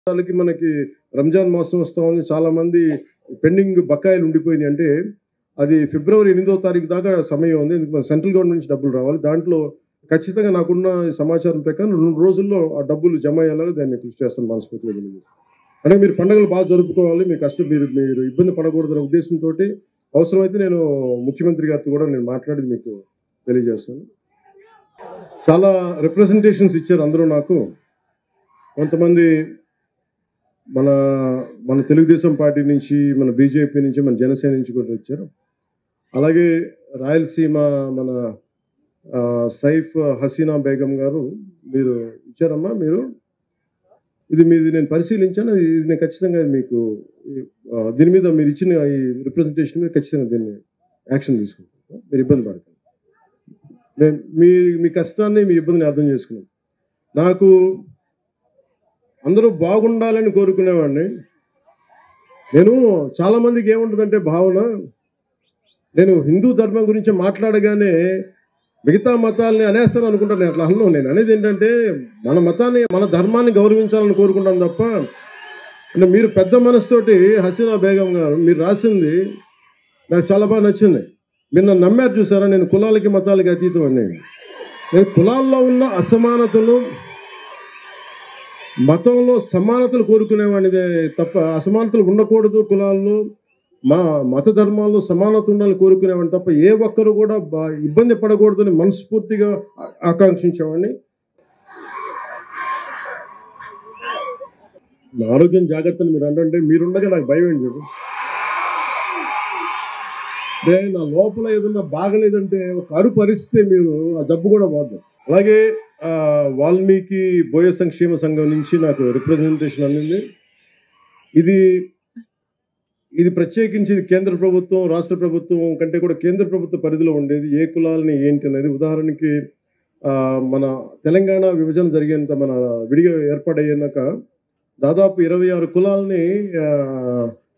వాళ్ళకి మనకి రంజాన్ మాసం వస్తా ఉంది. చాలామంది పెండింగ్ బకాయిలు ఉండిపోయినాయి. అంటే అది ఫిబ్రవరి 8వ తారీఖు దాకా సమయం ఉంది. ఎందుకు మన సెంట్రల్ గవర్నమెంట్ నుంచి డబ్బులు రావాలి. దాంట్లో ఖచ్చితంగా నాకున్న సమాచారం ప్రకారం 2 రోజుల్లో ఆ డబ్బులు జమ అయ్యేలాగా దాన్ని కృషి చేస్తాను మనస్ఫూర్తిగా. అంటే మీరు పండుగలు బాగా జరుపుకోవాలి. మీ కష్టం మీరు మీరు ఇబ్బంది పడకూడదనే ఉద్దేశంతోటి అవసరమైతే నేను ముఖ్యమంత్రి గారితో కూడా నేను మాట్లాడి మీకు తెలియజేస్తాను. చాలా రిప్రజెంటేషన్స్ ఇచ్చారు అందరూ నాకు. కొంతమంది మన మన తెలుగుదేశం పార్టీ నుంచి, మన బీజేపీ నుంచి, మన జనసేన నుంచి కూడా వచ్చారు. అలాగే రాయలసీమ మన సైఫ్ హసీనా బేగం గారు మీరు ఇచ్చారమ్మా మీరు. ఇది మీది నేను పరిశీలించాను. ఇది నేను ఖచ్చితంగా మీకు దీని మీద మీరు ఇచ్చిన ఈ రిప్రజెంటేషన్ మీద ఖచ్చితంగా దీన్ని యాక్షన్ తీసుకుంటాను. మీరు ఇబ్బంది పడకండి. నేను మీ కష్టాన్ని, మీ ఇబ్బందిని అర్థం చేసుకున్నాను. నాకు అందరూ బాగుండాలని కోరుకునేవాడిని. నేను చాలామందికి ఏముంటుందంటే భావన, నేను హిందూ ధర్మం గురించి మాట్లాడగానే మిగతా మతాలని అనేస్తాను అనుకుంటాను. నేను అట్లా అన్నాను. నేను అనేది ఏంటంటే మన మతాన్ని, మన ధర్మాన్ని గౌరవించాలని కోరుకుంటాను తప్ప, అంటే మీరు పెద్ద మనసుతోటి హసీనా బేగం గారు మీరు రాసింది నాకు చాలా బాగా నచ్చింది. మీరు నన్ను నమ్మారు చూసారా, నేను కులాలకి మతాలకి అతీతం అని. నేను కులాల్లో ఉన్న అసమానతలు, మతంలో సమానతలు కోరుకునేవాడిదే తప్ప అసమానతలు ఉండకూడదు కులాల్లో, మా మత ధర్మాల్లో సమానత ఉండాలని కోరుకునేవాడిని తప్ప ఏ ఒక్కరు కూడా ఇబ్బంది పడకూడదని మనస్ఫూర్తిగా ఆకాంక్షించేవాడిని. నా ఆరోగ్యం జాగ్రత్తలు మీరు అంటే మీరుండగా నాకు భయం ఏంటి చెప్పు. నా లోపల ఏదన్నా బాగలేదంటే ఒక అరుపు అరిస్తే మీరు ఆ జబ్బు కూడా పోద్దు. అలాగే వాల్మీకి బోయ సంక్షేమ సంఘం నుంచి నాకు రిప్రజెంటేషన్ అందింది. ఇది ప్రత్యేకించి కేంద్ర ప్రభుత్వం, రాష్ట్ర ప్రభుత్వం కంటే కూడా కేంద్ర ప్రభుత్వ పరిధిలో ఉండేది. ఏ కులాలని ఏంటి అనేది, ఉదాహరణకి మన తెలంగాణ విభజన జరిగేంత, మన విడిగా ఏర్పాటయ్యాక దాదాపు 26 కులాలని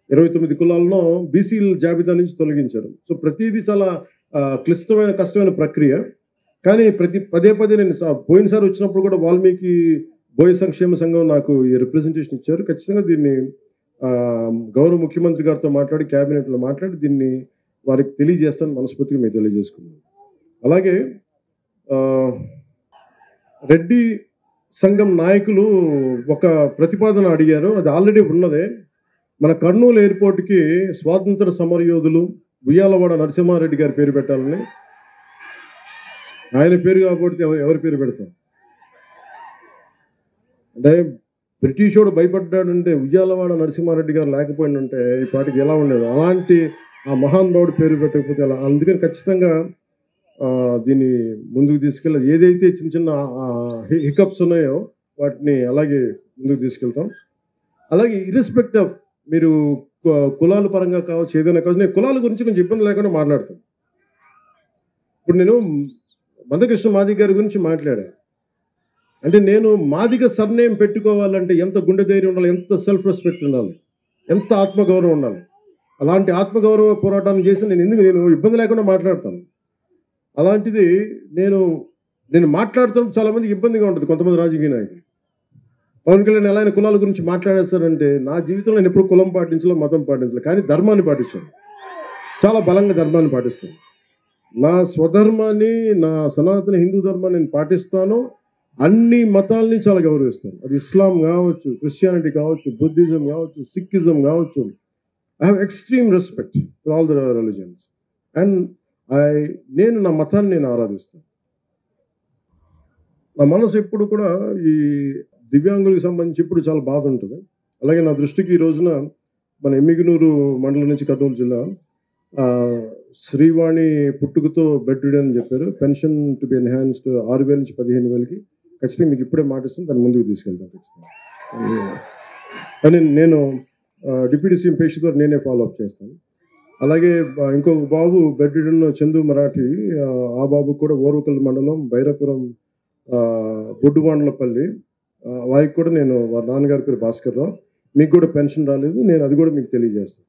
29 కులాలను బీసీల జాబితా నుంచి తొలగించారు. సో ప్రతిదీ చాలా క్లిష్టమైన, కష్టమైన ప్రక్రియ. కానీ పదే నేను పోయినసారి వచ్చినప్పుడు కూడా వాల్మీకి బోయ సంక్షేమ సంఘం నాకు ఈ రిప్రజెంటేషన్ ఇచ్చారు. ఖచ్చితంగా దీన్ని గౌరవ ముఖ్యమంత్రి గారితో మాట్లాడి, క్యాబినెట్లో మాట్లాడి దీన్ని వారికి తెలియజేస్తాను మనస్ఫూర్తిగా మీకు తెలియజేసుకున్నాను. అలాగే రెడ్డి సంఘం నాయకులు ఒక ప్రతిపాదన అడిగారు. అది ఆల్రెడీ ఉన్నదే. మన కర్నూలు ఎయిర్పోర్ట్కి స్వాతంత్ర సమరయోధులు ఉయ్యాలవాడ నరసింహారెడ్డి గారి పేరు పెట్టాలని. ఆయన పేరు కాబట్టి ఎవరి పేరు పెడతాం? అంటే బ్రిటిష్ వాడు భయపడ్డాడంటే ఉయ్యాలవాడ నరసింహారెడ్డి గారు లేకపోయిందంటే ఈ పాటికి ఎలా ఉండేది. అలాంటి ఆ మహానుభావుడు పేరు పెట్టకపోతే ఎలా? అందుకని ఖచ్చితంగా దీన్ని ముందుకు తీసుకెళ్ళాలి. ఏదైతే చిన్న చిన్న హికప్స్ ఉన్నాయో వాటిని అలాగే ముందుకు తీసుకెళ్తాం. అలాగే ఇర్రెస్పెక్ట్ ఆఫ్ మీరు కులాల పరంగా కావచ్చు, ఏదైనా కావచ్చు, నేను కులాల గురించి కొంచెం ఇబ్బంది లేకుండా మాట్లాడతాను. ఇప్పుడు నేను మందకృష్ణ మాదిగ గారి గురించి మాట్లాడాను. అంటే నేను మాదిగ సర్నేమ్ పెట్టుకోవాలంటే ఎంత గుండె ధైర్యం ఉండాలి, ఎంత సెల్ఫ్ రెస్పెక్ట్ ఉండాలి, ఎంత ఆత్మగౌరవం ఉండాలి. అలాంటి ఆత్మగౌరవ పోరాటాన్ని చేసి నేను ఇబ్బంది లేకుండా మాట్లాడతాను. అలాంటిది నేను మాట్లాడుతున్నప్పుడు చాలామందికి ఇబ్బందిగా ఉంటుంది. కొంతమంది రాజకీయ నాయకులు పవన్ కళ్యాణ్ ఎలా కులాల గురించి మాట్లాడేస్తారంటే, నా జీవితంలో నేను ఎప్పుడు కులం పాటించలేదు, మతం పాటించలేదు, కానీ ధర్మాన్ని పాటించాను. చాలా బలంగా ధర్మాన్ని పాటిస్తాను. నా స్వధర్మాన్ని, నా సనాతన హిందూ ధర్మాన్ని నేను పాటిస్తాను. అన్ని మతాలని చాలా గౌరవిస్తాను. అది ఇస్లాం కావచ్చు, క్రిస్టియానిటీ కావచ్చు, బుద్ధిజం కావచ్చు, సిక్కిజం కావచ్చు. I have extreme respect for all the religions. And నేను నా మతాన్ని నేను ఆరాధిస్తాను. నా మనసు ఎప్పుడు కూడా ఈ దివ్యాంగులకు సంబంధించి ఇప్పుడు చాలా బాధ ఉంటుంది. అలాగే నా దృష్టికి ఈ రోజున మన ఎమ్మిగనూరు మండలం నుంచి కర్నూలు జిల్లా శ్రీవాణి పుట్టుకతో బెడ్ రిడెన్ అని చెప్పారు. పెన్షన్ టు బి ఎన్హాన్స్డ్ 6,000 నుంచి 15,000కి ఖచ్చితంగా మీకు ఇప్పుడే మాటిస్తాను. దాన్ని ముందుకు తీసుకెళ్తాను ఖచ్చితంగా. అని నేను డిప్యూటీ సీఎం పేషి ద్వారా నేనే ఫాలో అప్ చేస్తాను. అలాగే ఇంకొక బాబు బెడ్ రిడెన్ చందు మరాఠీ, ఆ బాబు కూడా ఓర్వకల్ మండలం బైరాపురం బొడ్డువాండ్లపల్లి, వారికి కూడా నేను వారి నాన్నగారి పేరు భాస్కర్ రావు. మీకు కూడా పెన్షన్ రాలేదు, నేను అది కూడా మీకు తెలియజేస్తాను.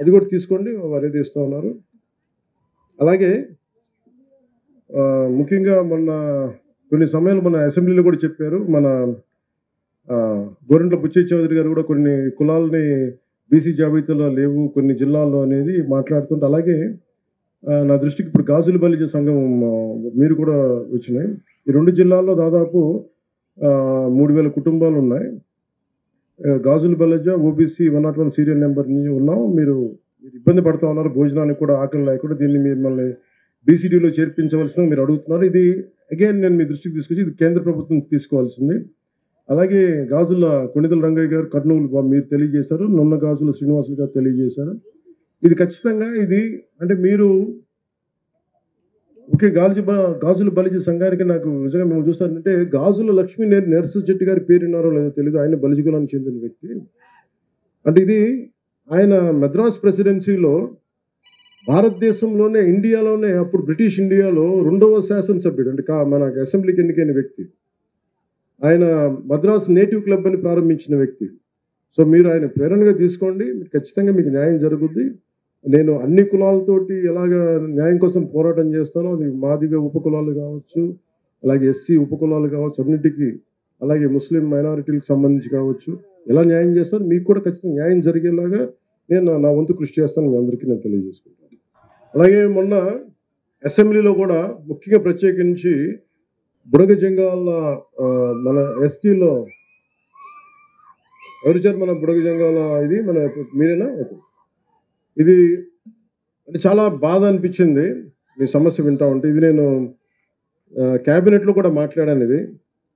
అది కూడా తీసుకోండి, వారు ఏది ఇస్తూ ఉన్నారు. అలాగే ముఖ్యంగా మొన్న కొన్ని సమయాలు మన అసెంబ్లీలో కూడా చెప్పారు, మన గోరంట్ల బుచ్చయ్య చౌదరి గారు కూడా కొన్ని కులాలని బీసీ జాబితాలో లేవు కొన్ని జిల్లాల్లో అనేది మాట్లాడుతుంటే, అలాగే నా దృష్టికి ఇప్పుడు గాజుల బలిజ సంఘం మీరు కూడా వచ్చినాయి. ఈ 2 జిల్లాల్లో దాదాపు 3000 కుటుంబాలు ఉన్నాయి. గాజుల బలిజ ఓబీసీ 101 సీరియల్ నెంబర్ ఉన్నాం. మీరు ఇబ్బంది పడుతూ ఉన్నారు, భోజనానికి కూడా ఆకలి లేకుండా. దీన్ని మిమ్మల్ని బీసీడీలో చేర్పించవలసిన మీరు అడుగుతున్నారు. ఇది అగైన్ నేను మీ దృష్టికి తీసుకొచ్చి ఇది కేంద్ర ప్రభుత్వం తీసుకోవాల్సింది. అలాగే గాజుల కొణిదెల రంగయ్య గారు కర్నూలు మీరు తెలియజేశారు, నున్న గాజుల శ్రీనివాసులు గారు తెలియజేశారు. ఇది ఖచ్చితంగా ఇది అంటే మీరు ఓకే గాజుల బలిజ సంఘానికి నాకు నిజంగా మేము చూస్తానంటే గాజుల లక్ష్మీ నరసింహ చెట్టి గారి పేరున్నారో లేదో తెలియదు. ఆయన బలిజ కులానికి చెందిన వ్యక్తి. అంటే ఇది ఆయన మద్రాస్ ప్రెసిడెన్సీలో భారతదేశంలోనే ఇండియాలోనే అప్పుడు బ్రిటిష్ ఇండియాలో 2వ శాసనసభ్యుడు అంటే మన అసెంబ్లీకి ఎన్నికైన వ్యక్తి. ఆయన మద్రాస్ నేటివ్ క్లబ్ అని ప్రారంభించిన వ్యక్తి. సో మీరు ఆయన ప్రేరణగా తీసుకోండి, ఖచ్చితంగా మీకు న్యాయం జరుగుద్ది. నేను అన్ని కులాలతోటి ఎలాగ న్యాయం కోసం పోరాటం చేస్తానో, అది మాదిగ ఉపకులాలు కావచ్చు, అలాగే ఎస్సీ ఉపకులాలు కావచ్చు, అన్నిటికీ, అలాగే ముస్లిం మైనారిటీలకు సంబంధించి కావచ్చు, ఎలా న్యాయం చేస్తాను మీకు కూడా ఖచ్చితంగా న్యాయం జరిగేలాగా నేను నా వంతు కృషి చేస్తాను. మీ అందరికీ నేను తెలియజేసుకుంటాను. అలాగే మొన్న అసెంబ్లీలో కూడా ముఖ్యంగా ప్రత్యేకించి బుడగ జంగాల మన ఎస్టీలో ఎవరిచారు మన బుడగ జంగాల ఇది మన మీరేనా? ఇది అంటే చాలా బాధ అనిపించింది మీ సమస్య వింటా ఉంటే. ఇది నేను క్యాబినెట్లో కూడా మాట్లాడాను. ఇది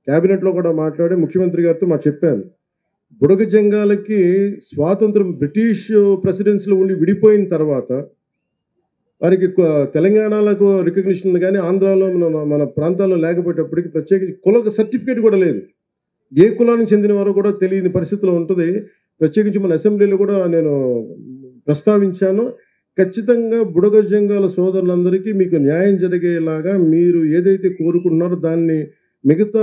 క్యాబినెట్లో కూడా మాట్లాడి ముఖ్యమంత్రి గారితో చెప్పాను. బుడగ జంగాలకి స్వాతంత్రం బ్రిటిష్ ప్రెసిడెన్సీలో ఉండి విడిపోయిన తర్వాత వారికి తెలంగాణలకు రికగ్నిషన్ ఉంది, కానీ ఆంధ్రాలో మన ప్రాంతాల్లో లేకపోయేటప్పటికి ప్రత్యేకించి కుల సర్టిఫికేట్ కూడా లేదు. ఏ కులానికి చెందిన వారో కూడా తెలియని పరిస్థితిలో ఉంటుంది. ప్రత్యేకించి మన అసెంబ్లీలో కూడా నేను ప్రస్తావించాను. ఖచ్చితంగా బుడగ జంగాల సోదరులందరికీ మీకు న్యాయం జరిగేలాగా మీరు ఏదైతే కోరుకుంటున్నారో దాన్ని మిగతా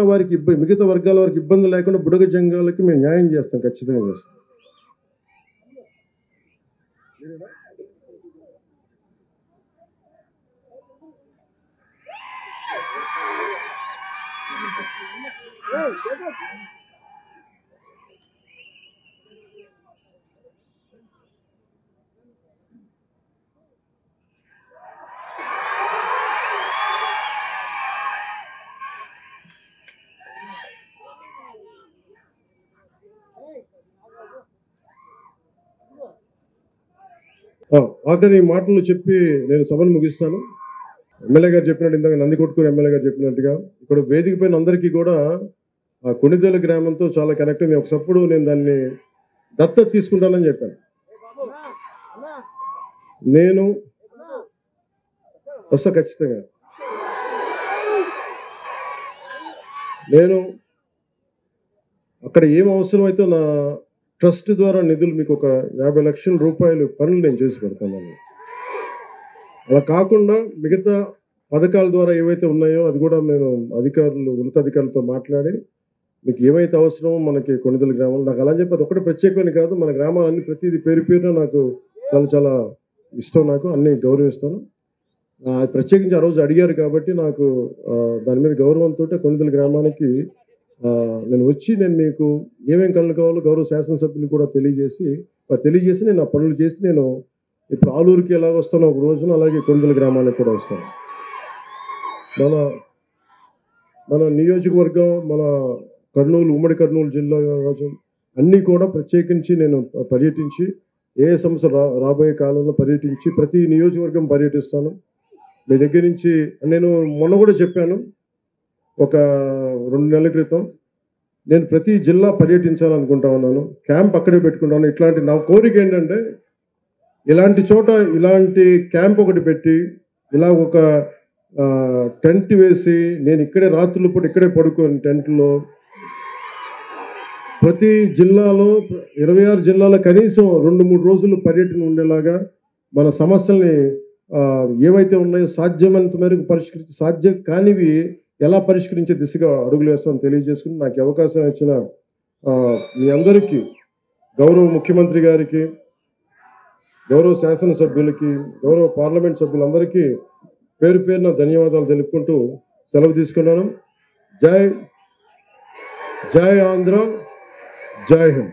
వర్గాల వారికి ఇబ్బంది లేకుండా బుడగ జంగాలకి మేము న్యాయం చేస్తాం, ఖచ్చితంగా చేస్తాం. ఆఖరి మాటలు చెప్పి నేను సభను ముగిస్తాను. ఎమ్మెల్యే గారు చెప్పినట్టు, ఇందాక నందికొట్కూరు ఎమ్మెల్యే గారు చెప్పినట్టుగా ఇక్కడ వేదిక పైన అందరికీ కూడా ఆ కొణిదెల గ్రామంతో చాలా కనెక్ట్ అయింది. ఒకసప్పుడు నేను దాన్ని దత్తత తీసుకుంటానని చెప్పాను. నేను వస్తా ఖచ్చితంగా. నేను అక్కడ ఏం అవసరమైతే నా ట్రస్ట్ ద్వారా నిధులు మీకు ఒక 50 లక్షల రూపాయలు పనులు నేను చేసి పెడతాను. అలా కాకుండా మిగతా పథకాల ద్వారా ఏవైతే ఉన్నాయో అది కూడా నేను ఉన్నతాధికారులతో మాట్లాడి మీకు ఏవైతే అవసరమో మనకి కొణిదెల గ్రామంలో నాకు అలా చెప్పి అది ఒకటి ప్రత్యేకమైన కాదు, మన గ్రామాలన్నీ ప్రతిదీ పేరున నాకు చాలా చాలా ఇష్టం, నాకు అన్నీ గౌరవిస్తాను. ప్రత్యేకించి ఆ రోజు అడిగారు కాబట్టి నాకు దాని మీద గౌరవంతో కొణిదెల గ్రామానికి నేను వచ్చి నేను మీకు ఏమేమి కళ్ళు కావాలో గౌరవ శాసనసభ్యులు కూడా తెలియజేసి నేను ఆ పనులు చేసి నేను ఇప్పుడు ఆలూరుకి ఎలాగ వస్తానో ఒక రోజున అలాగే కొణిదెల గ్రామానికి కూడా వస్తాను. మన నియోజకవర్గం, మన ఉమ్మడి కర్నూలు జిల్లా కావచ్చు, అన్నీ కూడా ప్రత్యేకించి నేను పర్యటించి ఏ సమస్య రాబోయే కాలంలో పర్యటించి ప్రతి నియోజకవర్గం పర్యటిస్తాను. మీ దగ్గర నుంచి నేను మొన్న కూడా చెప్పాను, ఒక 2 నెలల క్రితం నేను ప్రతి జిల్లా పర్యటించాలనుకుంటా ఉన్నాను. క్యాంప్ అక్కడే పెట్టుకుంటాను. ఇట్లాంటి నా కోరిక ఏంటంటే ఇలాంటి చోట ఇలాంటి క్యాంప్ ఒకటి పెట్టి ఇలా ఒక టెంట్ వేసి నేను ఇక్కడే రాత్రుల పూట ఇక్కడే పడుకోని టెంట్లో ప్రతి జిల్లాలో 26 జిల్లాలో కనీసం 2-3 రోజులు పర్యటన ఉండేలాగా మన సమస్యల్ని ఏవైతే ఉన్నాయో సాధ్యమైనంత మేరకు సాధ్యం కానివి ఎలా పరిష్కరించే దిశగా అడుగులు వేస్తామని తెలియజేసుకుని నాకు అవకాశం ఇచ్చిన మీ అందరికీ, గౌరవ ముఖ్యమంత్రి గారికి, గౌరవ శాసనసభ్యులకి, గౌరవ పార్లమెంట్ సభ్యులందరికీ పేరున ధన్యవాదాలు తెలుపుకుంటూ సెలవు తీసుకున్నాను. జై ఆంధ్ర, జై హింద్.